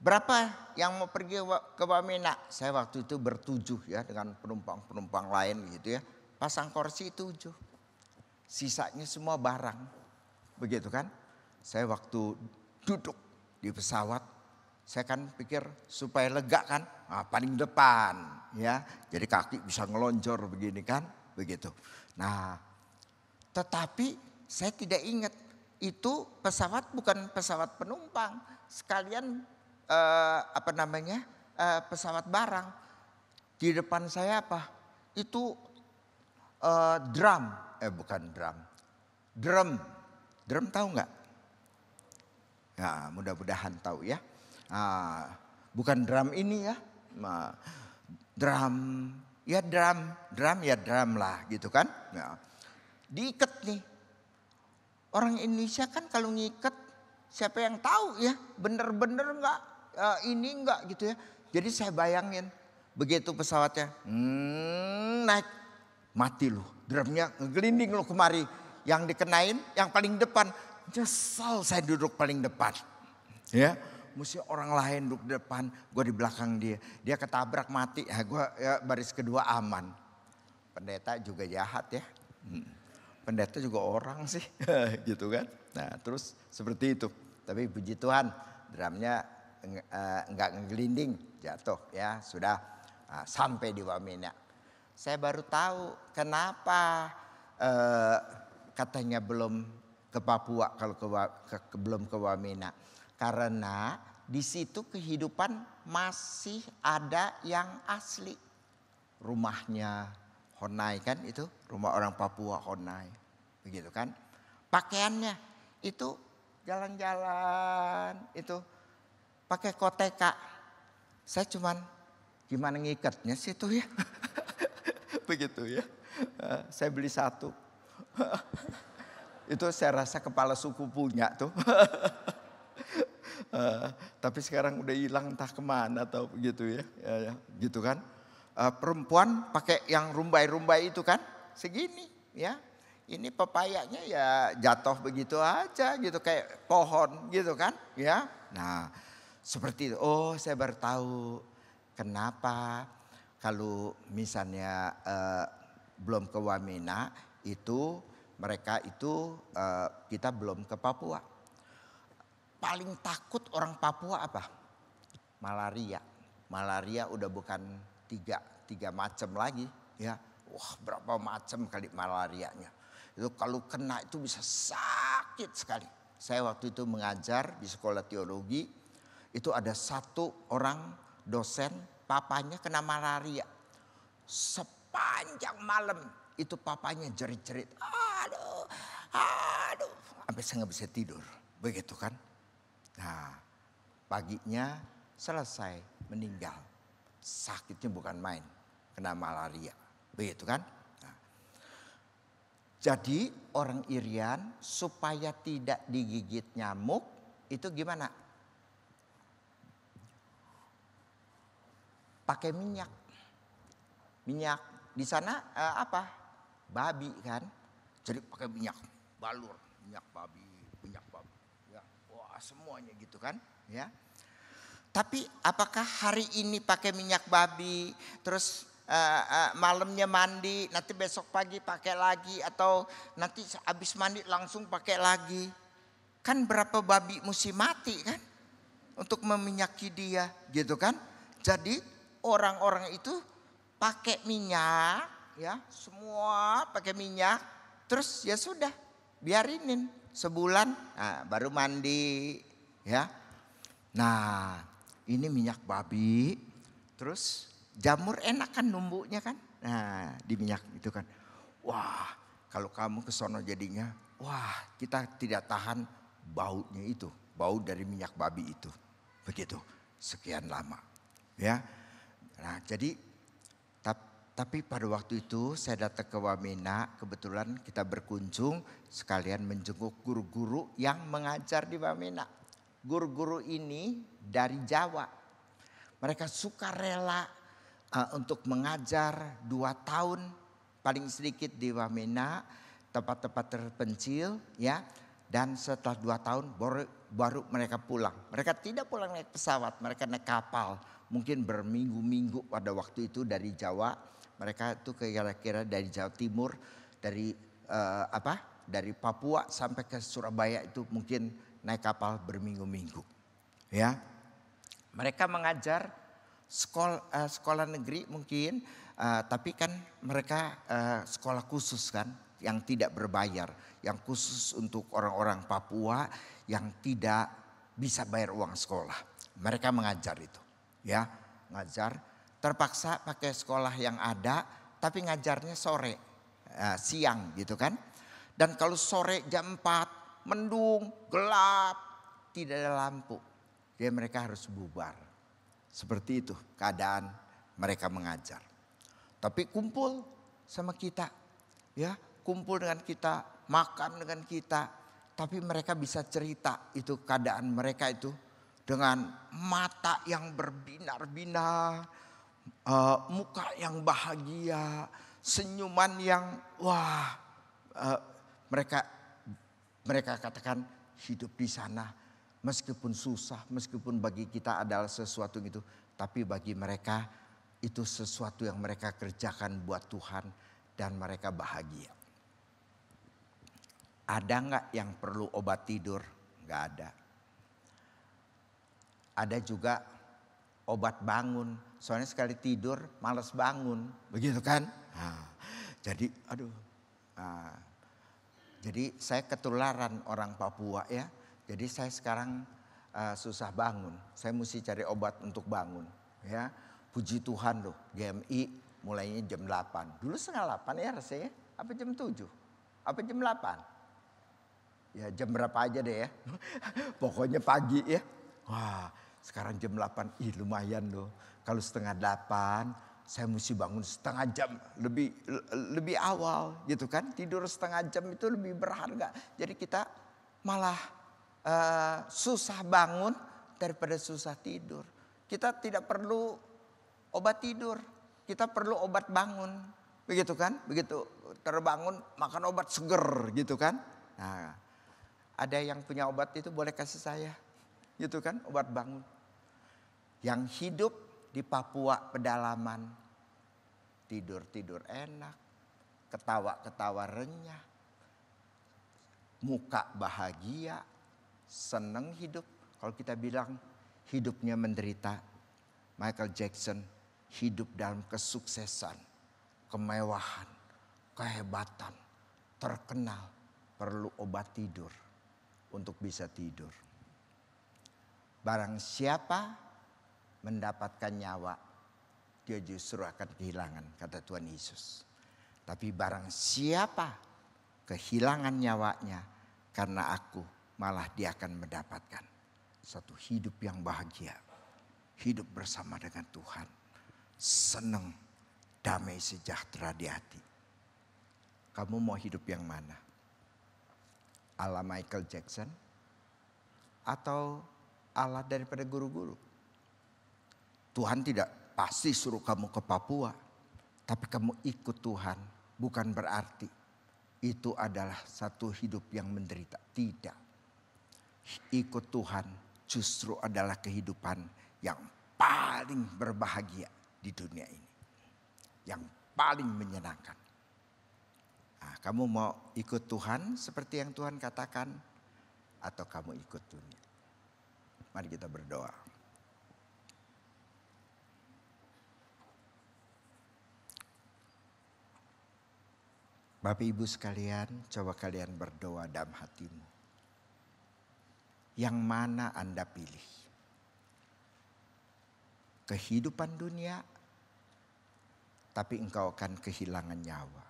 berapa yang mau pergi ke Wamena? Saya waktu itu bertujuh ya dengan penumpang-penumpang lain gitu ya. Pasang kursi 7. Sisanya semua barang. Begitu kan? Saya waktu duduk di pesawat, saya kan pikir supaya lega kan, paling depan ya. Jadi kaki bisa ngelonjor begini kan, begitu. Nah, tetapi saya tidak ingat itu pesawat bukan pesawat penumpang, sekalian pesawat barang. Di depan saya apa? Itu drum. Drum tahu nggak? Ya, mudah-mudahan tahu ya. Bukan drum ini ya. Drum lah gitu kan. Ya. Diikat nih. Orang Indonesia kan kalau ngikat siapa yang tahu ya. Bener-bener nggak ini nggak gitu ya. Jadi saya bayangin begitu pesawatnya naik mati lu. Drumnya ngegelinding lu kemari. Yang dikenain yang paling depan. Nyesal saya duduk paling depan. Ya, mesti orang lain duduk di depan, gue di belakang dia. Dia ketabrak mati, gue baris kedua aman. Pendeta juga jahat ya. Pendeta juga orang sih, gitu kan. Nah terus seperti itu. Tapi puji Tuhan, drumnya enggak ngegelinding, jatuh ya. Sudah sampai di Wamena. Saya baru tahu kenapa katanya belum ke Papua kalau belum ke Wamena. Karena di situ kehidupan masih ada yang asli. Rumahnya Honai kan itu, rumah orang Papua Honai. Begitu kan. Pakaiannya itu jalan-jalan itu pakai koteka. Saya cuman gimana ngikatnya sih itu ya. Begitu ya. Saya beli satu. Itu saya rasa kepala suku punya tuh. Tapi sekarang udah hilang entah kemana atau begitu ya. Gitu kan. Perempuan pakai yang rumbai-rumbai itu kan. Segini ya. Ini pepayanya ya jatuh begitu aja gitu. Kayak pohon gitu kan. Ya. Nah seperti itu. Oh saya baru tahu kenapa kalau misalnya belum ke Wamena itu mereka itu kita belum ke Papua. Paling takut orang Papua apa? Malaria. Malaria udah bukan tiga macam lagi ya. Wah berapa macam kali malarianya. Itu kalau kena itu bisa sakit sekali. Saya waktu itu mengajar di sekolah teologi. Itu ada satu orang dosen papanya kena malaria. Sepanjang malam itu papanya jerit-jerit. Aduh, sampai saya nggak bisa tidur, begitu kan? Nah, paginya selesai meninggal, sakitnya bukan main, kena malaria, begitu kan? Nah, jadi orang Irian supaya tidak digigit nyamuk itu gimana? Pakai minyak di sana apa? Babi kan? Jadi pakai minyak balur, minyak babi. Ya. Wah semuanya gitu kan. Ya. Tapi apakah hari ini pakai minyak babi, terus malamnya mandi, nanti besok pagi pakai lagi, atau nanti habis mandi langsung pakai lagi? Kan berapa babi mesti mati kan? Untuk meminyaki dia gitu kan. Jadi orang-orang itu pakai minyak ya, semua pakai minyak. Terus ya sudah biarinin sebulan baru mandi ya. Nah ini minyak babi. Terus jamur enak kan numbuhnya kan. Nah di minyak itu kan. Wah kalau kamu kesono jadinya. Wah kita tidak tahan baunya itu. Bau dari minyak babi itu. Begitu sekian lama ya. Nah jadi tapi pada waktu itu saya datang ke Wamena, kebetulan kita berkunjung sekalian menjenguk guru-guru yang mengajar di Wamena. Guru-guru ini dari Jawa. Mereka suka rela untuk mengajar 2 tahun paling sedikit di Wamena. tempat-tempat terpencil ya. Dan setelah 2 tahun baru mereka pulang. Mereka tidak pulang naik pesawat, mereka naik kapal. Mungkin berminggu-minggu pada waktu itu dari Jawa. Mereka itu kira-kira dari Jawa Timur, dari dari Papua sampai ke Surabaya itu mungkin naik kapal berminggu-minggu. Ya, mereka mengajar sekolah negeri mungkin, tapi kan mereka sekolah khusus kan, yang tidak berbayar, yang khusus untuk orang-orang Papua yang tidak bisa bayar uang sekolah. Mereka mengajar itu, ya, ngajar. Terpaksa pakai sekolah yang ada, tapi ngajarnya sore, siang gitu kan. Dan kalau sore jam 4 mendung, gelap, tidak ada lampu, jadi mereka harus bubar. Seperti itu keadaan mereka mengajar. Tapi kumpul sama kita, ya, kumpul dengan kita, makan dengan kita. Tapi mereka bisa cerita itu keadaan mereka itu dengan mata yang berbinar-binar, muka yang bahagia, senyuman yang mereka katakan hidup di sana meskipun susah, meskipun bagi kita adalah sesuatu itu, tapi bagi mereka itu sesuatu yang mereka kerjakan buat Tuhan dan mereka bahagia. Ada nggak yang perlu obat tidur? Nggak ada. Ada juga obat bangun. Soalnya sekali tidur malas bangun, begitu kan? Jadi jadi saya ketularan orang Papua ya. Jadi saya sekarang susah bangun. Saya mesti cari obat untuk bangun. Ya, puji Tuhan loh. GMI mulainya jam 8. Dulu setengah 8 ya rasanya. Apa jam 7? Apa jam 8? Ya jam berapa aja deh ya. Pokoknya pagi ya. Wah, sekarang jam 8. Ih lumayan loh. Kalau setengah 8 saya mesti bangun setengah jam lebih awal gitu kan. Tidur setengah jam itu lebih berharga. Jadi kita malah susah bangun daripada susah tidur. Kita tidak perlu obat tidur, kita perlu obat bangun, begitu kan? Begitu terbangun makan obat seger, gitu kan? Nah, ada yang punya obat itu boleh kasih saya, gitu kan? Obat bangun. Yang hidup di Papua pedalaman, tidur enak, ketawa renyah, muka bahagia, senang hidup. Kalau kita bilang hidupnya menderita, Michael Jackson hidup dalam kesuksesan, kemewahan, kehebatan, terkenal, perlu obat tidur untuk bisa tidur. Barang siapa mendapatkan nyawa, dia justru akan kehilangan, kata Tuhan Yesus. Tapi barang siapa kehilangan nyawanya karena aku, malah dia akan mendapatkan satu hidup yang bahagia. Hidup bersama dengan Tuhan. Senang, damai, sejahtera di hati. Kamu mau hidup yang mana? Ala Michael Jackson? Atau ala daripada guru-guru? Tuhan tidak pasti suruh kamu ke Papua. Tapi kamu ikut Tuhan. Bukan berarti itu adalah satu hidup yang menderita. Tidak. Ikut Tuhan justru adalah kehidupan yang paling berbahagia di dunia ini. Yang paling menyenangkan. Nah, kamu mau ikut Tuhan seperti yang Tuhan katakan, atau kamu ikut dunia? Mari kita berdoa. Bapak Ibu sekalian, coba kalian berdoa dalam hatimu. Yang mana Anda pilih? Kehidupan dunia, tapi engkau akan kehilangan nyawa.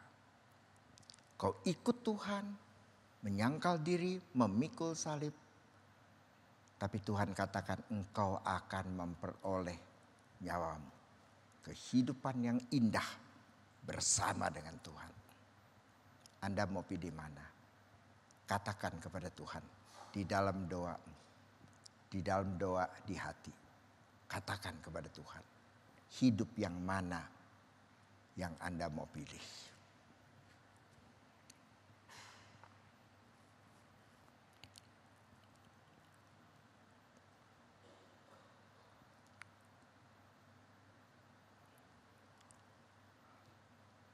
Kau ikut Tuhan, menyangkal diri, memikul salib. Tapi Tuhan katakan engkau akan memperoleh nyawamu. Kehidupan yang indah bersama dengan Tuhan. Anda mau pilih mana? Katakan kepada Tuhan di dalam doa, di hati. Katakan kepada Tuhan, hidup yang mana yang Anda mau pilih?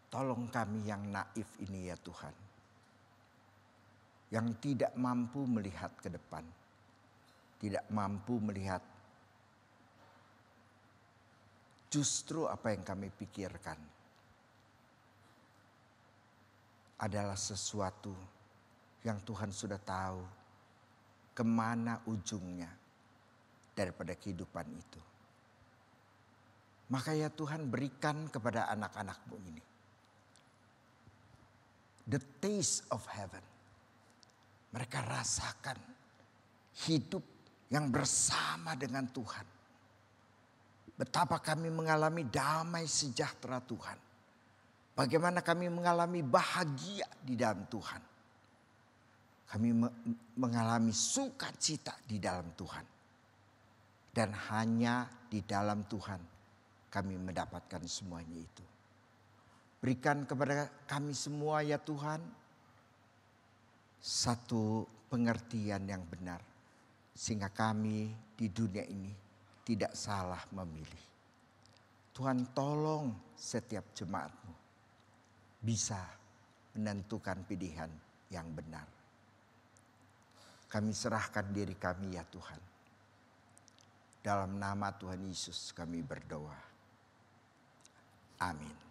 Tolong kami yang naif ini ya Tuhan. Yang tidak mampu melihat ke depan. Tidak mampu melihat justru apa yang kami pikirkan adalah sesuatu yang Tuhan sudah tahu kemana ujungnya daripada kehidupan itu. Maka ya Tuhan, berikan kepada anak-anak-Mu ini the taste of heaven. Mereka rasakan hidup yang bersama dengan Tuhan. Betapa kami mengalami damai sejahtera Tuhan. Bagaimana kami mengalami bahagia di dalam Tuhan. Kami mengalami sukacita di dalam Tuhan. Dan hanya di dalam Tuhan kami mendapatkan semuanya itu. Berikan kepada kami semua ya Tuhan satu pengertian yang benar. Sehingga kami di dunia ini tidak salah memilih. Tuhan, tolong setiap jemaat-Mu bisa menentukan pilihan yang benar. Kami serahkan diri kami ya Tuhan. Dalam nama Tuhan Yesus kami berdoa. Amin.